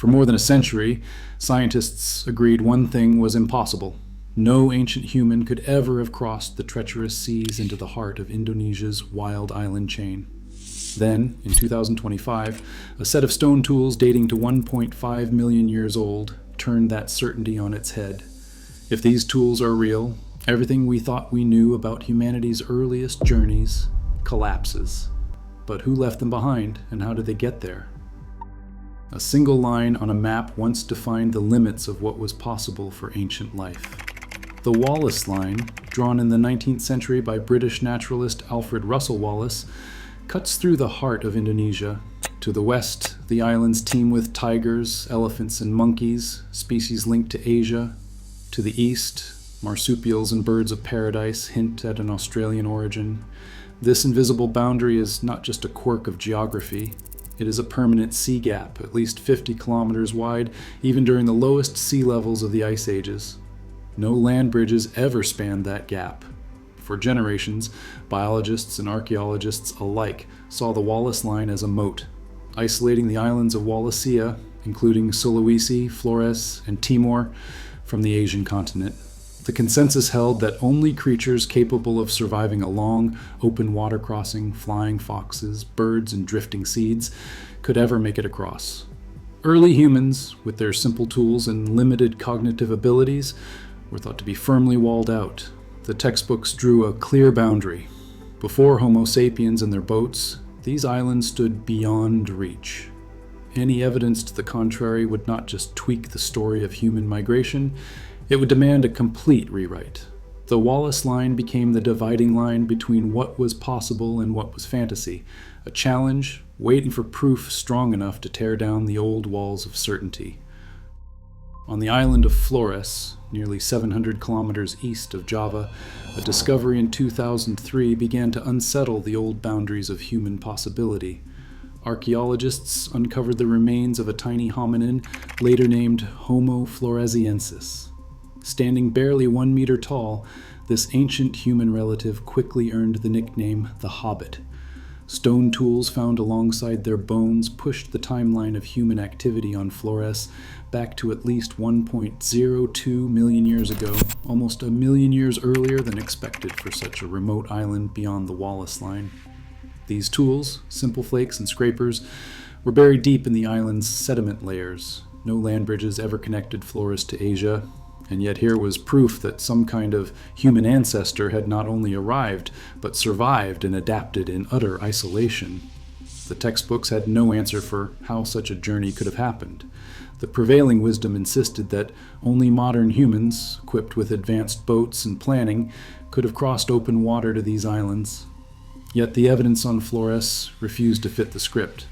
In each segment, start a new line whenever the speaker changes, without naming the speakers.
For more than a century, scientists agreed one thing was impossible. No ancient human could ever have crossed the treacherous seas into the heart of Indonesia's wild island chain. Then, in 2025, a set of stone tools dating to 1.5 million years old turned that certainty on its head. If these tools are real, everything we thought we knew about humanity's earliest journeys collapses. But who left them behind, and how did they get there? A single line on a map once defined the limits of what was possible for ancient life. The Wallace Line, drawn in the 19th century by British naturalist Alfred Russel Wallace, cuts through the heart of Indonesia. To the west, the islands teem with tigers, elephants, and monkeys, species linked to Asia. To the east, marsupials and birds of paradise hint at an Australian origin. This invisible boundary is not just a quirk of geography. It is a permanent sea gap, at least 50 kilometers wide, even during the lowest sea levels of the ice ages. No land bridges ever spanned that gap. For generations, biologists and archaeologists alike saw the Wallace Line as a moat, isolating the islands of Wallacea, including Sulawesi, Flores, and Timor, from the Asian continent. The consensus held that only creatures capable of surviving a long, open water crossing, flying foxes, birds, and drifting seeds, could ever make it across. Early humans, with their simple tools and limited cognitive abilities, were thought to be firmly walled out. The textbooks drew a clear boundary. Before Homo sapiens and their boats, these islands stood beyond reach. Any evidence to the contrary would not just tweak the story of human migration, it would demand a complete rewrite. The Wallace Line became the dividing line between what was possible and what was fantasy, a challenge waiting for proof strong enough to tear down the old walls of certainty. On the island of Flores, nearly 700 kilometers east of Java, a discovery in 2003 began to unsettle the old boundaries of human possibility. Archaeologists uncovered the remains of a tiny hominin, later named Homo floresiensis. Standing barely 1 meter tall, this ancient human relative quickly earned the nickname the Hobbit. Stone tools found alongside their bones pushed the timeline of human activity on Flores back to at least 1.02 million years ago, almost a million years earlier than expected for such a remote island beyond the Wallace Line. These tools, simple flakes and scrapers, were buried deep in the island's sediment layers. No land bridges ever connected Flores to Asia, and yet here was proof that some kind of human ancestor had not only arrived, but survived and adapted in utter isolation. The textbooks had no answer for how such a journey could have happened. The prevailing wisdom insisted that only modern humans, equipped with advanced boats and planning, could have crossed open water to these islands. Yet the evidence on Flores refused to fit the script.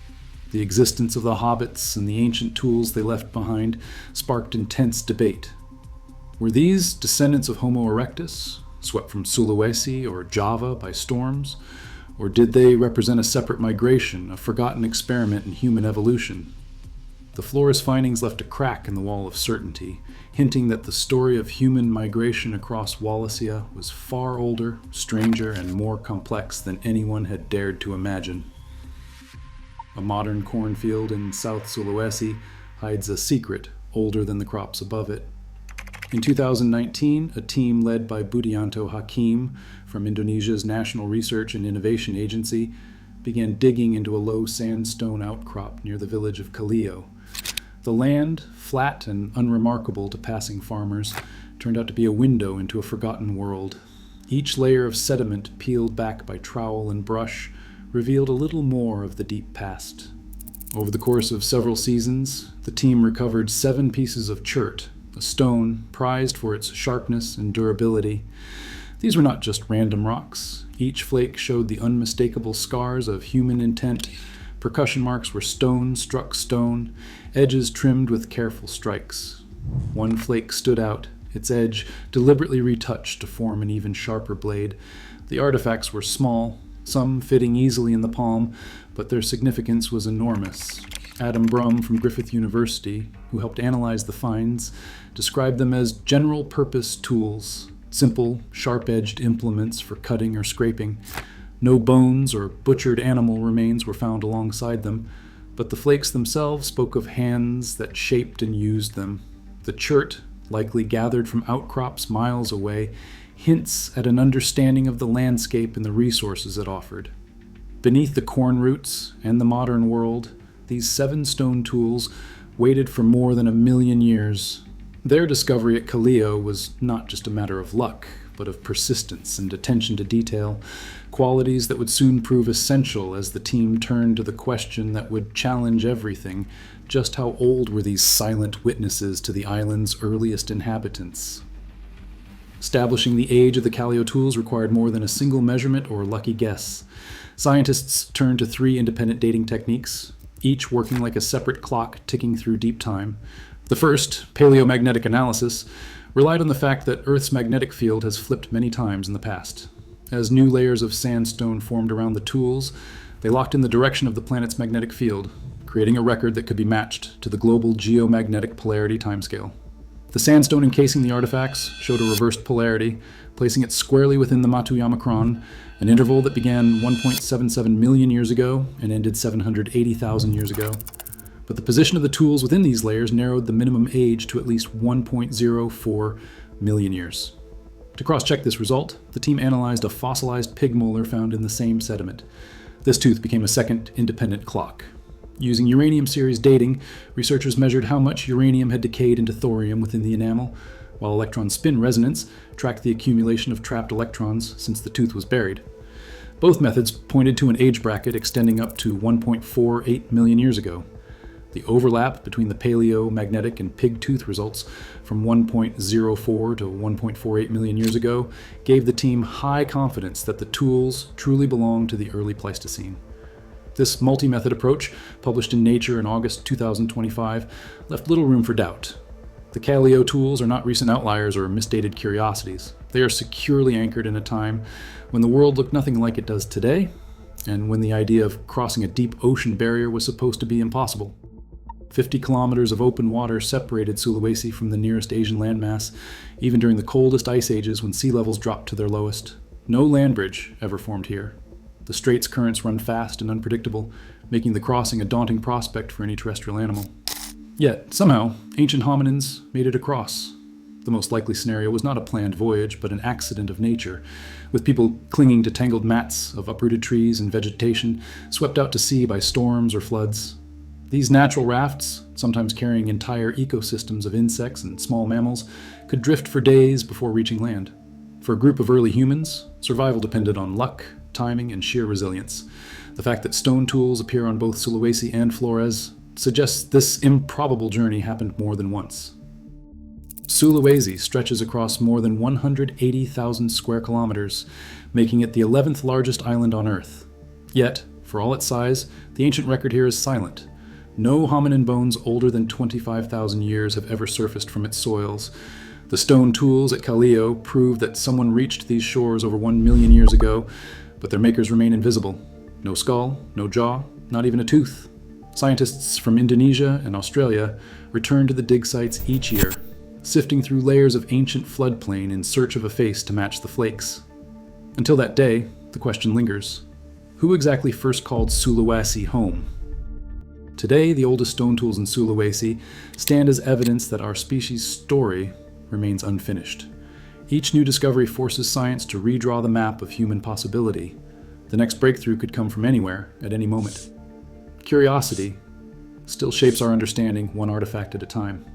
The existence of the hobbits and the ancient tools they left behind sparked intense debate. Were these descendants of Homo erectus, swept from Sulawesi or Java by storms? Or did they represent a separate migration, a forgotten experiment in human evolution? The Flores findings left a crack in the wall of certainty, hinting that the story of human migration across Wallacea was far older, stranger, and more complex than anyone had dared to imagine. A modern cornfield in South Sulawesi hides a secret older than the crops above it. In 2019, a team led by Budianto Hakim from Indonesia's National Research and Innovation Agency began digging into a low sandstone outcrop near the village of Kalio. The land, flat and unremarkable to passing farmers, turned out to be a window into a forgotten world. Each layer of sediment peeled back by trowel and brush revealed a little more of the deep past. Over the course of several seasons, the team recovered 7 pieces of chert, a stone prized for its sharpness and durability. These were not just random rocks. Each flake showed the unmistakable scars of human intent. Percussion marks were stone struck stone, edges trimmed with careful strikes. One flake stood out, its edge deliberately retouched to form an even sharper blade. The artifacts were small, some fitting easily in the palm, but their significance was enormous. Adam Brum from Griffith University, who helped analyze the finds, described them as general-purpose tools, simple, sharp-edged implements for cutting or scraping. No bones or butchered animal remains were found alongside them. But the flakes themselves spoke of hands that shaped and used them. The chert, likely gathered from outcrops miles away, hints at an understanding of the landscape and the resources it offered. Beneath the corn roots and the modern world, these 7 stone tools waited for more than 1,000,000 years. Their discovery at Callao was not just a matter of luck, but of persistence and attention to detail, qualities that would soon prove essential as the team turned to the question that would challenge everything: just how old were these silent witnesses to the island's earliest inhabitants? Establishing the age of the Callao tools required more than a single measurement or lucky guess. Scientists turned to 3 independent dating techniques, each working like a separate clock ticking through deep time. The first, paleomagnetic analysis, relied on the fact that Earth's magnetic field has flipped many times in the past. As new layers of sandstone formed around the tools, they locked in the direction of the planet's magnetic field, creating a record that could be matched to the global geomagnetic polarity timescale. The sandstone encasing the artifacts showed a reversed polarity, placing it squarely within the Matuyama, an interval that began 1.77 million years ago and ended 780,000 years ago. But the position of the tools within these layers narrowed the minimum age to at least 1.04 million years. To cross-check this result, the team analyzed a fossilized pig molar found in the same sediment. This tooth became a second independent clock. Using uranium series dating, researchers measured how much uranium had decayed into thorium within the enamel, while electron spin resonance tracked the accumulation of trapped electrons since the tooth was buried. Both methods pointed to an age bracket extending up to 1.48 million years ago. The overlap between the paleomagnetic and pig tooth results from 1.04 to 1.48 million years ago gave the team high confidence that the tools truly belonged to the early Pleistocene. This multi-method approach, published in Nature in August 2025, left little room for doubt. The Callao tools are not recent outliers or misdated curiosities. They are securely anchored in a time when the world looked nothing like it does today, and when the idea of crossing a deep ocean barrier was supposed to be impossible. 50 kilometers of open water separated Sulawesi from the nearest Asian landmass, even during the coldest ice ages when sea levels dropped to their lowest. No land bridge ever formed here. The strait's currents run fast and unpredictable, making the crossing a daunting prospect for any terrestrial animal. Yet, somehow, ancient hominins made it across. The most likely scenario was not a planned voyage, but an accident of nature, with people clinging to tangled mats of uprooted trees and vegetation, swept out to sea by storms or floods. These natural rafts, sometimes carrying entire ecosystems of insects and small mammals, could drift for days before reaching land. For a group of early humans, survival depended on luck, timing, and sheer resilience. The fact that stone tools appear on both Sulawesi and Flores suggests this improbable journey happened more than once. Sulawesi stretches across more than 180,000 square kilometers, making it the 11th largest island on Earth. Yet, for all its size, the ancient record here is silent. No hominin bones older than 25,000 years have ever surfaced from its soils. The stone tools at Callao prove that someone reached these shores over 1 million years ago, but their makers remain invisible. No skull, no jaw, not even a tooth. Scientists from Indonesia and Australia return to the dig sites each year, sifting through layers of ancient floodplain in search of a face to match the flakes. Until that day, the question lingers: who exactly first called Sulawesi home? Today, the oldest stone tools in Sulawesi stand as evidence that our species' story remains unfinished. Each new discovery forces science to redraw the map of human possibility. The next breakthrough could come from anywhere, at any moment. Curiosity still shapes our understanding one artifact at a time.